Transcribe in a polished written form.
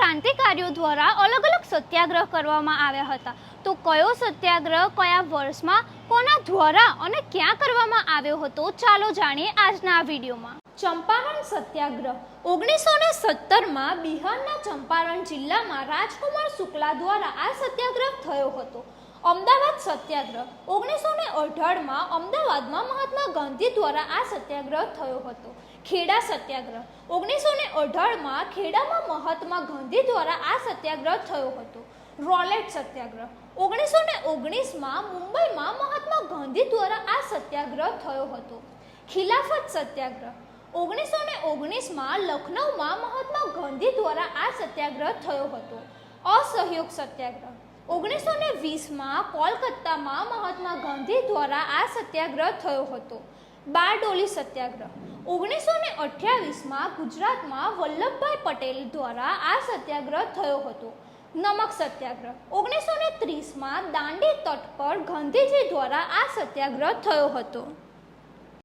ક્રાંતિકારીઓ દ્વારા અલગ અલગ સત્યાગ્રહ કરવામાં આવ્યા હતા। તો કયો સત્યાગ્રહ કયા વર્ષમાં કોના દ્વારા અને ક્યાં કરવામાં આવ્યો હતો, ચાલો જાણીએ આજના આ વિડીયોમાં। ચંપારણ સત્યાગ્રહ 1917માં બિહારના ચંપારણ જિલ્લામાં રાજકુમાર શુક્લા દ્વારા આ સત્યાગ્રહ થયો હતો। અમદાવાદ સત્યાગ્રહ 1918માં અમદાવાદમાં મહાત્મા ગાંધી દ્વારા આ સત્યાગ્રહ થયો હતો। ખેડા સત્યાગ્રહ 1918માં ખેડામાં મહાત્મા ગાંધી દ્વારા આ સત્યાગ્રહ થયો હતો। રોલેટ સત્યાગ્રહ 1919માં મુંબઈમાં મહાત્મા ગાંધી દ્વારા આ સત્યાગ્રહ થયો હતો। ખિલાફત સત્યાગ્રહ 1919માં લખનૌમાં મહાત્મા ગાંધી દ્વારા આ સત્યાગ્રહ થયો હતો। અસહયોગ સત્યાગ્રહ 1920માં કોલકાતામાં મહાત્મા ગાંધી દ્વારા આ સત્યાગ્રહ થયો હતો। બારડોલી સત્યાગ્રહ 1928માં ગુજરાતમાં વલ્લભભાઈ પટેલ દ્વારા આ સત્યાગ્રહ થયો હતો। નમક સત્યાગ્રહ 1930માં દાંડી તટ પર ગાંધીજી દ્વારા આ સત્યાગ્રહ થયો હતો।